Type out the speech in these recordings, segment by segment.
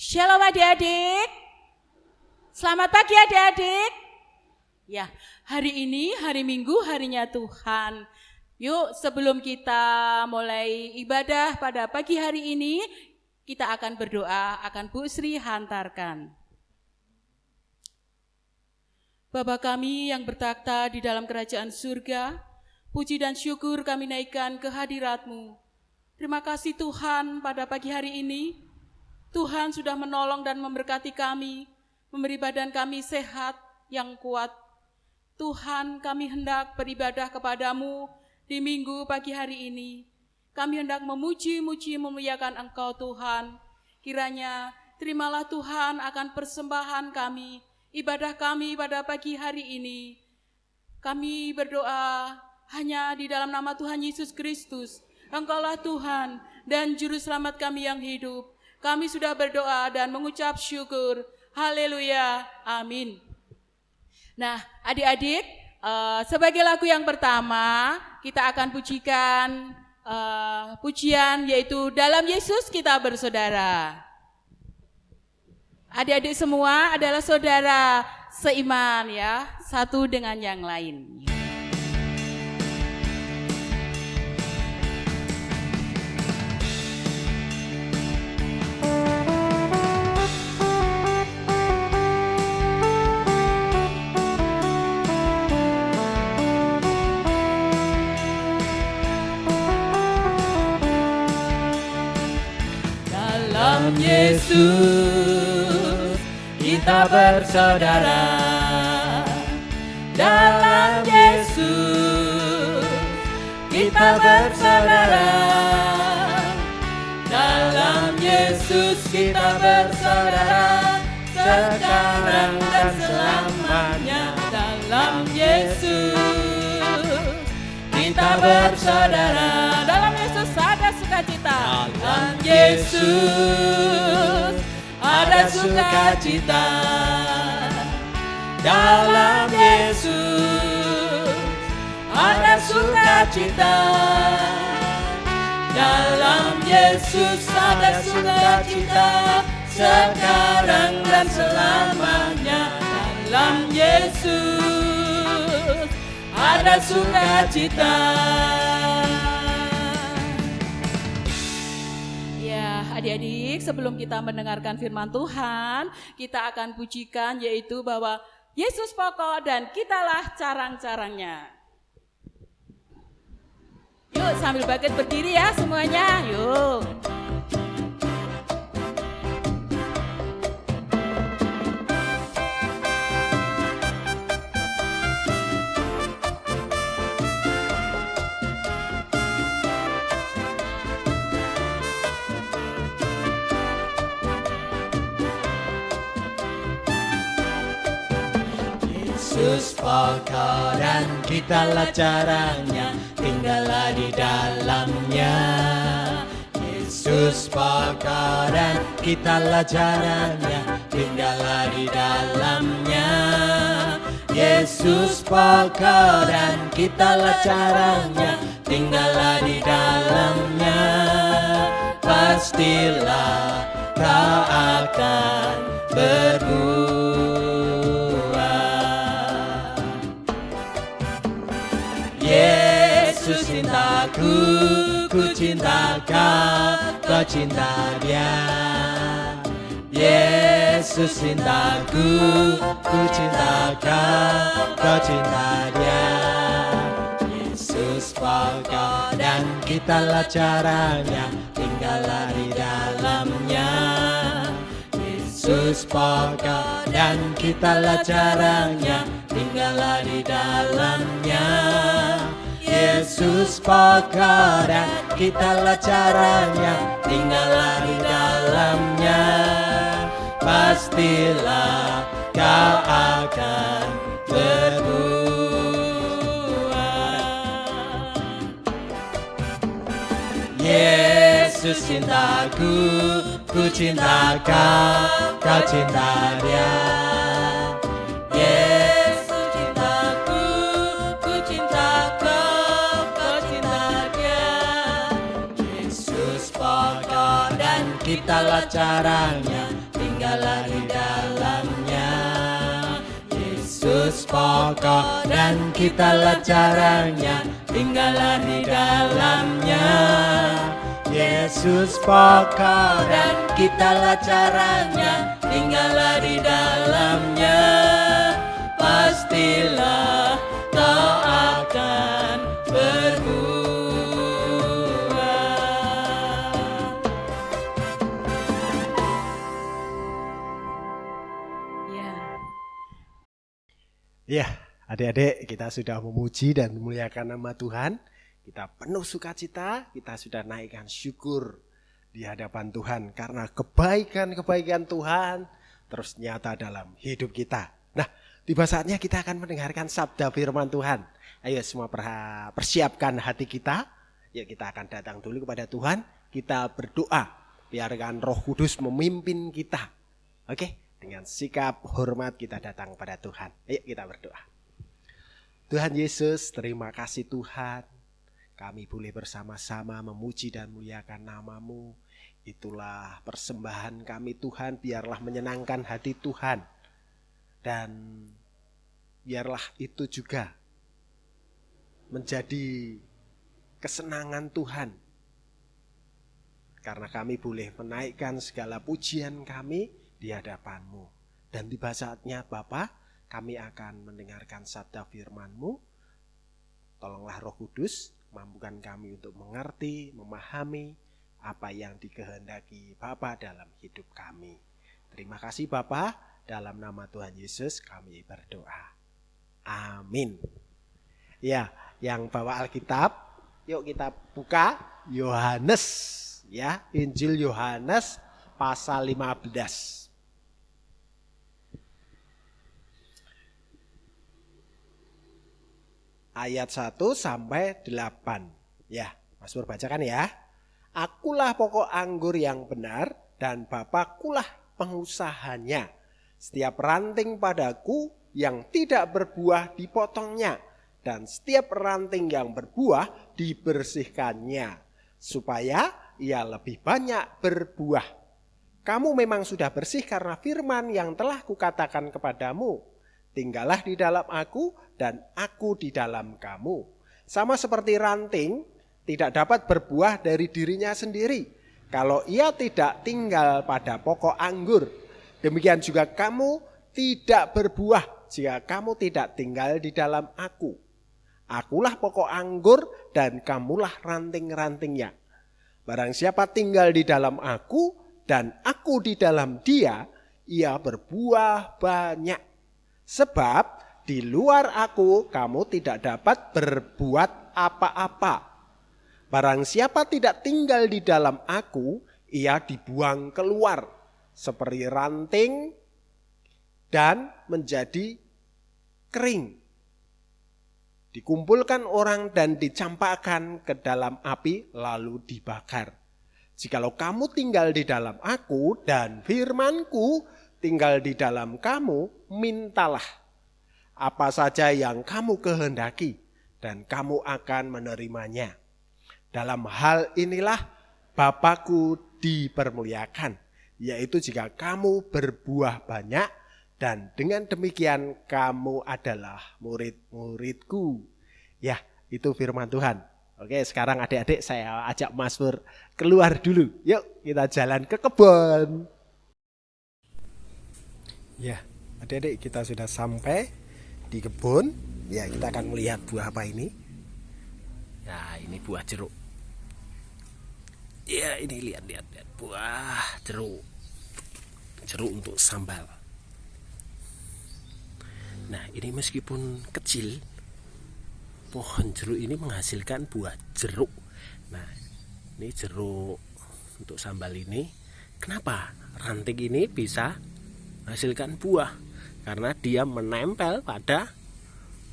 Shalom adik-adik. Selamat pagi adik-adik. Ya, hari ini hari Minggu, harinya Tuhan. Yuk, sebelum kita mulai ibadah pada pagi hari ini, kita akan berdoa, akan Bu Sri hantarkan. Bapa kami yang bertakhta di dalam kerajaan surga, puji dan syukur kami naikkan ke hadirat-Mu. Terima kasih Tuhan pada pagi hari ini. Tuhan sudah menolong dan memberkati kami, memberi badan kami sehat yang kuat. Tuhan, kami hendak beribadah kepadamu di minggu pagi hari ini. Kami hendak memuji-muji, memuliakan Engkau Tuhan. Kiranya terimalah Tuhan akan persembahan kami, ibadah kami pada pagi hari ini. Kami berdoa hanya di dalam nama Tuhan Yesus Kristus. Engkaulah Tuhan dan Juru Selamat kami yang hidup. Kami sudah berdoa dan mengucap syukur. Haleluya, amin. Nah, adik-adik, sebagai lagu yang pertama, kita akan pujikan pujian yaitu Dalam Yesus Kita Bersaudara. Adik-adik semua adalah saudara seiman ya, satu dengan yang lain. Dalam Yesus kita bersaudara. Dalam Yesus kita bersaudara. Dalam Yesus kita bersaudara, sekarang dan selamanya. Dalam Yesus kita bersaudara. Dalam Yesus ada sukacita. Dalam Yesus ada sukacita. Dalam Yesus ada sukacita. Dalam Yesus ada sukacita, sekarang dan selamanya. Dalam Yesus ada sukacita. Adik-adik, sebelum kita mendengarkan firman Tuhan, kita akan pujikan yaitu bahwa Yesus pokok dan kitalah carang-carangnya. Yuk sambil bangkit berdiri ya semuanya, yuk. Yesus pokok dan kitalah caranya, tinggallah di dalamnya. Yesus pokok dan kitalah caranya, tinggallah di dalamnya. Yesus pokok dan kitalah caranya, tinggallah di dalamnya. Pastilah kau akan berbuah. Yesus cintaku, ku cinta kau, kau cinta dia. Yesus cintaku, ku cinta kau, kau cinta dia. Yesus pokok dan kitalah caranya, tinggallah di dalamnya. Yesus pokok dan kitalah caranya, tinggallah di dalamnya. Yesus pokok dan kitalah caranya, tinggallah di dalamnya. Pastilah kau akan berbuah. Yesus cintaku, ku cinta kau, kau cinta dia. Kitalah caranya, tinggallah di dalamnya. Yesus pokok dan kitalah caranya, tinggallah di dalamnya. Yesus pokok dan kitalah caranya, tinggallah di dalamnya. Pastilah kau akan berbuah. Ya. Ya, adik-adik, kita sudah memuji dan memuliakan nama Tuhan. Kita penuh sukacita, kita sudah naikkan syukur di hadapan Tuhan karena kebaikan-kebaikan Tuhan terus nyata dalam hidup kita. Nah, tiba saatnya kita akan mendengarkan sabda firman Tuhan. Ayo semua persiapkan hati kita. Yuk kita akan datang dulu kepada Tuhan. Kita berdoa, biarkan Roh Kudus memimpin kita. Oke, dengan sikap hormat kita datang kepada Tuhan. Ayo kita berdoa. Tuhan Yesus, terima kasih Tuhan. Kami boleh bersama-sama memuji dan muliakan nama-Mu. Itulah persembahan kami Tuhan, biarlah menyenangkan hati Tuhan. Dan biarlah itu juga menjadi kesenangan Tuhan. Karena kami boleh menaikkan segala pujian kami di hadapan-Mu. Dan tiba saatnya Bapa, kami akan mendengarkan sabda firman-Mu. Tolonglah Roh Kudus, mampukan kami untuk mengerti, memahami apa yang dikehendaki Bapa dalam hidup kami. Terima kasih Bapa, dalam nama Tuhan Yesus kami berdoa. Amin. Ya, yang bawa Alkitab, yuk kita buka Yohanes, ya, Injil Yohanes pasal 15. Ayat 1 sampai 8. Ya, Mas Pur bacakan ya. Akulah pokok anggur yang benar dan Bapakkulah pengusahanya. Setiap ranting padaku yang tidak berbuah dipotongnya, dan setiap ranting yang berbuah dibersihkannya, supaya ia lebih banyak berbuah. Kamu memang sudah bersih karena firman yang telah kukatakan kepadamu. Tinggallah di dalam aku dan aku di dalam kamu. Sama seperti ranting tidak dapat berbuah dari dirinya sendiri kalau ia tidak tinggal pada pokok anggur. Demikian juga kamu tidak berbuah jika kamu tidak tinggal di dalam aku. Akulah pokok anggur dan kamulah ranting-rantingnya. Barang siapa tinggal di dalam aku dan aku di dalam dia, ia berbuah banyak. Sebab di luar aku kamu tidak dapat berbuat apa-apa. Barang siapa tidak tinggal di dalam aku, ia dibuang keluar seperti ranting dan menjadi kering. Dikumpulkan orang dan dicampakkan ke dalam api lalu dibakar. Jikalau kamu tinggal di dalam aku dan firmanku tinggal di dalam kamu, mintalah apa saja yang kamu kehendaki dan kamu akan menerimanya. Dalam hal inilah Bapakku dipermuliakan, yaitu jika kamu berbuah banyak dan dengan demikian kamu adalah murid-muridku. Ya, itu firman Tuhan. Oke, sekarang adik-adik saya ajak Mas Pur keluar dulu. Yuk kita jalan ke kebun. Ya, adik-adik kita sudah sampai di kebun. Ya, kita akan melihat buah apa ini. Ya, ini buah jeruk. Ya, ini lihat buah jeruk. Jeruk untuk sambal. Nah, ini meskipun kecil, pohon jeruk ini menghasilkan buah jeruk. Nah, ini jeruk untuk sambal ini. Kenapa ranting ini bisa menghasilkan buah? Karena dia menempel pada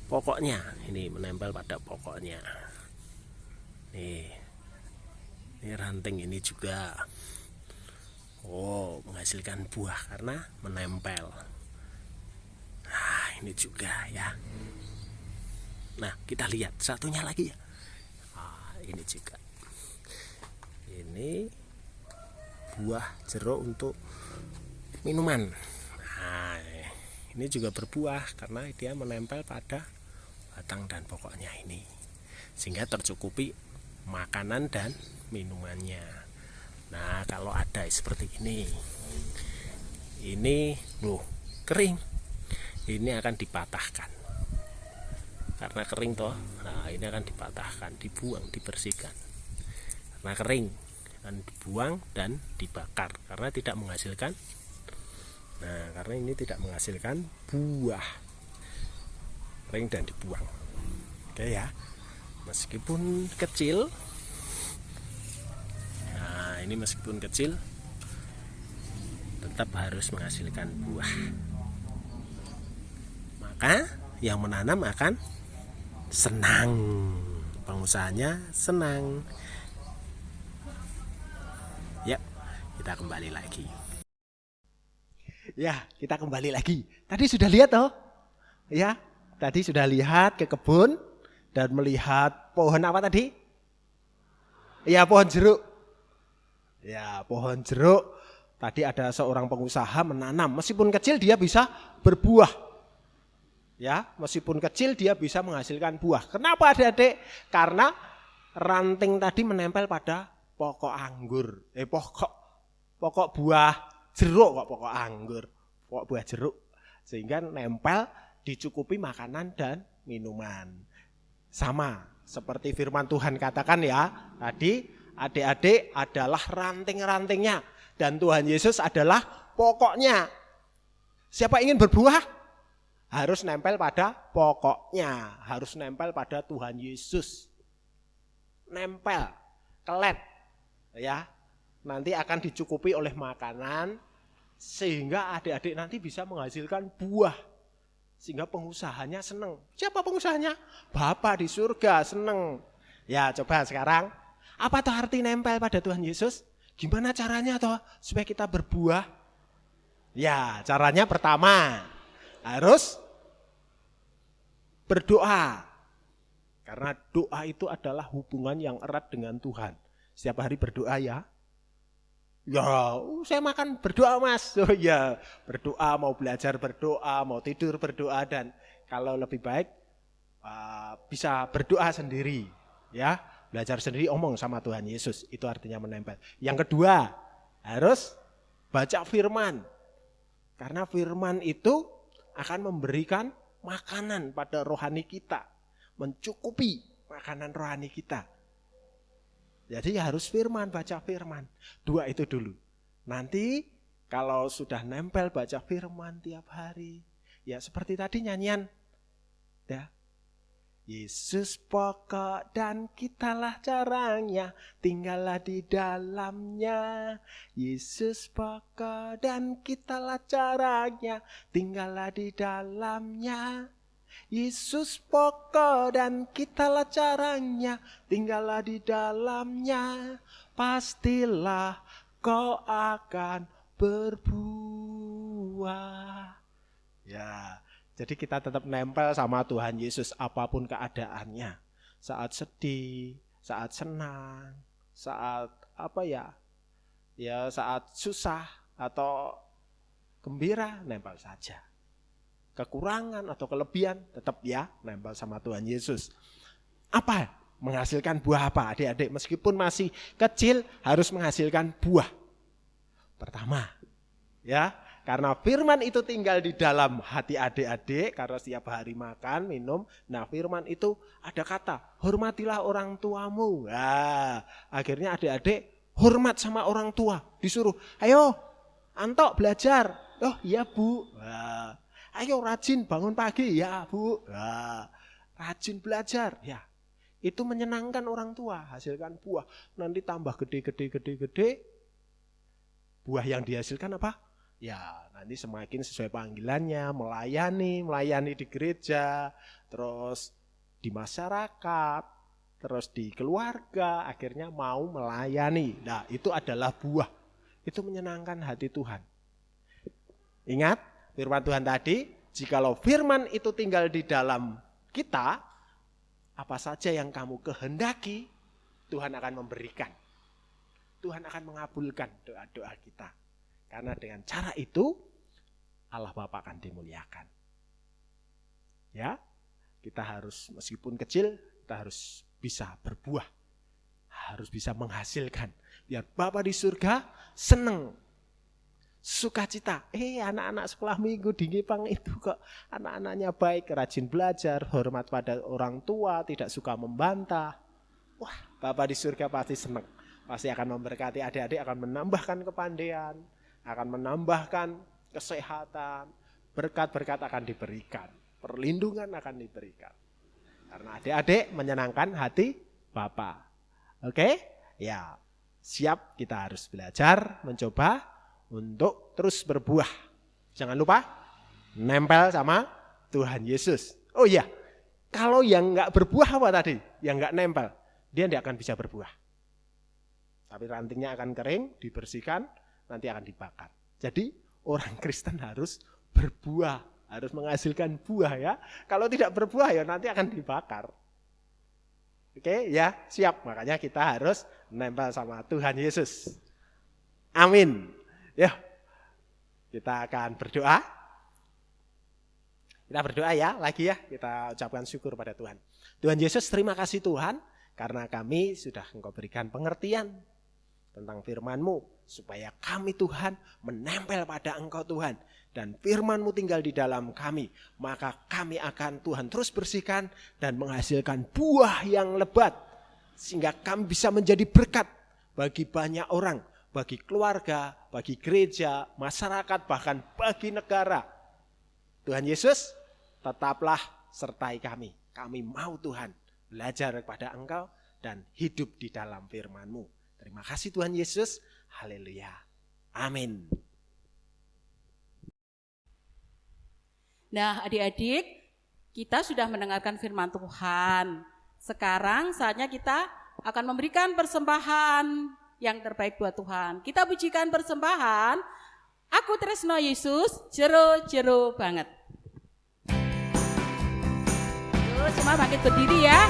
pokoknya. Ini menempel pada pokoknya. Ini ranting ini juga menghasilkan buah karena menempel. Nah, ini juga ya. Nah, kita lihat satunya lagi ya. Ini juga. Ini buah jeruk untuk minuman. Nah, ini juga berbuah karena dia menempel pada batang dan pokoknya ini, sehingga tercukupi makanan dan minumannya. Nah, kalau ada seperti ini loh, kering, ini akan dipatahkan karena kering toh. Nah, ini akan dipatahkan, dibuang, dibersihkan karena kering, akan dibuang dan dibakar karena tidak menghasilkan. Nah, karena ini tidak menghasilkan buah, kering dan dibuang. Oke ya, meskipun kecil. Nah, ini meskipun kecil tetap harus menghasilkan buah. Maka yang menanam akan senang, pengusahanya senang. Ya, kita kembali lagi. Ya, kita kembali lagi. Tadi sudah lihat toh? Ya, tadi sudah lihat ke kebun dan melihat pohon apa tadi? Ya, pohon jeruk. Ya, pohon jeruk. Tadi ada seorang pengusaha menanam, meskipun kecil dia bisa berbuah. Ya, meskipun kecil dia bisa menghasilkan buah. Kenapa adik-adik? Karena ranting tadi menempel pada pokok anggur. Pokok buah jeruk kok, pokok anggur, pokok buah jeruk. Sehingga nempel, dicukupi makanan dan minuman. Sama seperti firman Tuhan katakan ya, tadi adik-adik adalah ranting-rantingnya dan Tuhan Yesus adalah pokoknya. Siapa ingin berbuah? Harus nempel pada pokoknya, harus nempel pada Tuhan Yesus. Nempel, kelet, ya. Nanti akan dicukupi oleh makanan sehingga adik-adik nanti bisa menghasilkan buah. Sehingga pengusahanya senang. Siapa pengusahanya? Bapa di surga senang. Ya, coba sekarang, apa tuh arti nempel pada Tuhan Yesus? Gimana caranya toh supaya kita berbuah? Ya, caranya pertama harus berdoa. Karena doa itu adalah hubungan yang erat dengan Tuhan. Setiap hari berdoa ya. Ya, saya makan berdoa mas. Oh ya, berdoa, mau belajar berdoa, mau tidur berdoa, dan kalau lebih baik bisa berdoa sendiri. Ya, belajar sendiri, omong sama Tuhan Yesus. Itu artinya menempel. Yang kedua, harus baca firman. Karena firman itu akan memberikan makanan pada rohani kita. Mencukupi makanan rohani kita. Jadi harus firman, baca firman. Dua itu dulu. Nanti kalau sudah nempel baca firman tiap hari. Ya seperti tadi nyanyian. Ya. Yesus pokok dan kitalah caranya, tinggallah di dalamnya. Yesus pokok dan kitalah caranya, tinggallah di dalamnya. Yesus pokok dan kitalah caranya, tinggallah di dalamnya. Pastilah kau akan berbuah. Ya. Jadi kita tetap nempel sama Tuhan Yesus apapun keadaannya. Saat sedih, saat senang, saat saat susah atau gembira, nempel saja. Kekurangan atau kelebihan, tetap ya nempel sama Tuhan Yesus. Apa? Menghasilkan buah apa? Adik-adik meskipun masih kecil harus menghasilkan buah. Pertama, ya. Karena firman itu tinggal di dalam hati adik-adik, karena setiap hari makan, minum. Nah firman itu ada kata, hormatilah orang tuamu. Nah, akhirnya adik-adik hormat sama orang tua. Disuruh, ayo Antok belajar. Oh iya bu. Nah, ayo rajin bangun pagi. Ya bu. Nah, rajin belajar. Ya, itu menyenangkan orang tua, hasilkan buah. Nanti tambah gede. Buah yang dihasilkan apa? Ya nanti semakin sesuai panggilannya, melayani di gereja, terus di masyarakat, terus di keluarga, akhirnya mau melayani. Nah itu adalah buah, itu menyenangkan hati Tuhan. Ingat firman Tuhan tadi, jikalau firman itu tinggal di dalam kita, apa saja yang kamu kehendaki, Tuhan akan memberikan. Tuhan akan mengabulkan doa-doa kita. Karena dengan cara itu Allah Bapa akan dimuliakan. Ya, kita harus meskipun kecil, kita harus bisa berbuah. Harus bisa menghasilkan. Biar Bapa di surga senang. Sukacita. Anak-anak sekolah minggu di Ngipang itu kok anak-anaknya baik, rajin belajar, hormat pada orang tua, tidak suka membantah. Wah, Bapa di surga pasti senang. Pasti akan memberkati adik-adik, akan menambahkan kepandaian, akan menambahkan kesehatan, berkat-berkat akan diberikan, perlindungan akan diberikan. Karena adik-adik menyenangkan hati Bapa. Oke? Ya, siap, kita harus belajar, mencoba untuk terus berbuah. Jangan lupa nempel sama Tuhan Yesus. Oh iya, kalau yang enggak berbuah apa tadi? Yang enggak nempel, dia tidak akan bisa berbuah. Tapi rantingnya akan kering, dibersihkan, nanti akan dibakar. Jadi orang Kristen harus berbuah, harus menghasilkan buah ya. Kalau tidak berbuah ya nanti akan dibakar. Oke ya, siap. Makanya kita harus nempel sama Tuhan Yesus. Amin. Ya, kita akan berdoa. Kita berdoa ya, lagi ya. Kita ucapkan syukur pada Tuhan. Tuhan Yesus, terima kasih Tuhan, karena kami sudah Engkau berikan pengertian tentang firman-Mu, supaya kami Tuhan menempel pada Engkau Tuhan. Dan firman-Mu tinggal di dalam kami. Maka kami akan Tuhan terus bersihkan dan menghasilkan buah yang lebat. Sehingga kami bisa menjadi berkat bagi banyak orang. Bagi keluarga, bagi gereja, masyarakat, bahkan bagi negara. Tuhan Yesus, tetaplah sertai kami. Kami mau Tuhan belajar kepada Engkau dan hidup di dalam firman-Mu. Terima kasih Tuhan Yesus. Haleluya. Amin. Nah, adik-adik, kita sudah mendengarkan firman Tuhan. Sekarang saatnya kita akan memberikan persembahan yang terbaik buat Tuhan. Kita pujikan persembahan Aku Tresno Yesus, jero-jero banget. Yuk, semua bangkit berdiri ya.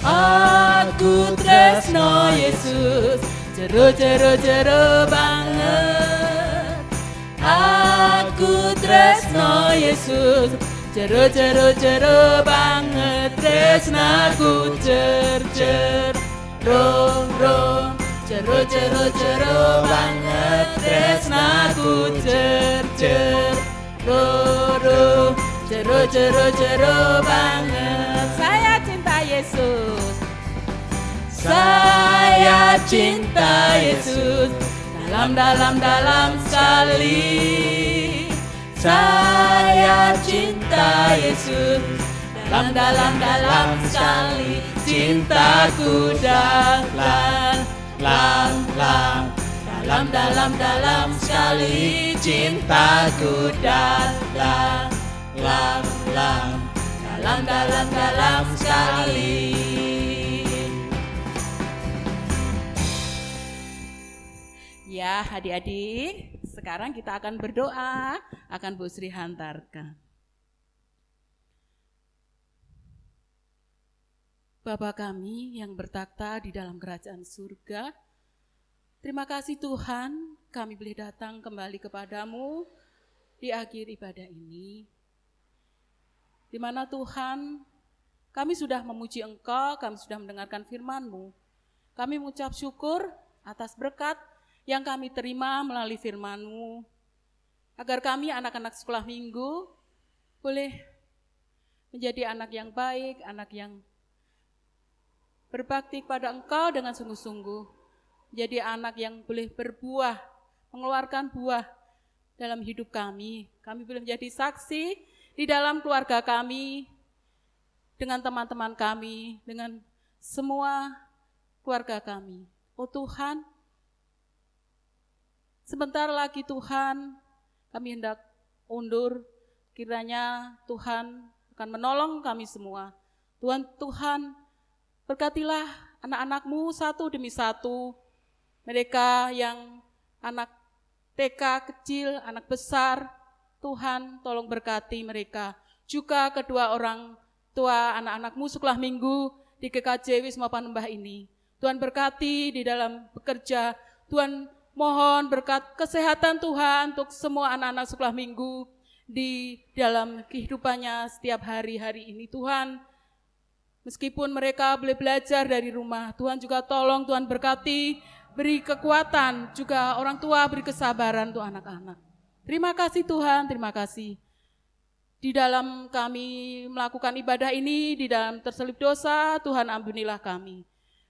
Aku tresno Yesus, jero-jero banget. Aku tresno Yesus, jero-jero banget. Tresnaku jer-jer, ro-ro, jero-jero banget. Tresnaku jer-jer, ro-ro, jero-jero banget. Saya cinta Yesus. Saya cinta Yesus dalam sekali. Saya cinta Yesus dalam sekali. Cintaku dalam sekali. Cintaku dalam sekali. Ya, adik-adik, sekarang kita akan berdoa, akan Bu Sri hantarkan. Bapa kami yang bertakhta di dalam kerajaan surga, terima kasih Tuhan, kami boleh datang kembali kepadamu di akhir ibadah ini. Di mana Tuhan, kami sudah memuji Engkau, kami sudah mendengarkan firman-Mu. Kami mengucap syukur atas berkat yang kami terima melalui firman-Mu, agar kami anak-anak sekolah minggu boleh menjadi anak yang baik, anak yang berbakti kepada Engkau dengan sungguh-sungguh, menjadi anak yang boleh berbuah, mengeluarkan buah dalam hidup kami. Kami boleh menjadi saksi di dalam keluarga kami, dengan teman-teman kami, dengan semua keluarga kami. Oh Tuhan, sebentar lagi Tuhan, kami hendak undur, kiranya Tuhan akan menolong kami semua. Tuhan, berkatilah anak-anak-Mu satu demi satu, mereka yang anak TK kecil, anak besar, Tuhan tolong berkati mereka. Juga kedua orang tua anak-anakmu sekolah minggu di GKJ Wisma Panembahan ini. Tuhan berkati di dalam bekerja, Tuhan mohon berkat kesehatan Tuhan untuk semua anak-anak sekolah minggu di dalam kehidupannya setiap hari-hari ini. Tuhan, meskipun mereka boleh belajar dari rumah, Tuhan juga tolong, Tuhan berkati, beri kekuatan, juga orang tua beri kesabaran untuk anak-anak. Terima kasih Tuhan, terima kasih. Di dalam kami melakukan ibadah ini, di dalam terselip dosa, Tuhan ampunilah kami.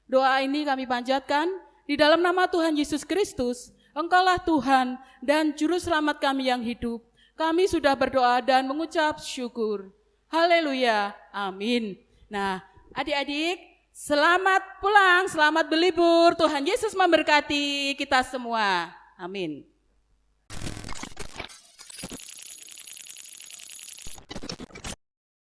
Doa ini kami panjatkan di dalam nama Tuhan Yesus Kristus. Engkaulah Tuhan dan Juru Selamat kami yang hidup. Kami sudah berdoa dan mengucap syukur. Haleluya, amin. Nah, adik-adik, selamat pulang, selamat berlibur. Tuhan Yesus memberkati kita semua. Amin.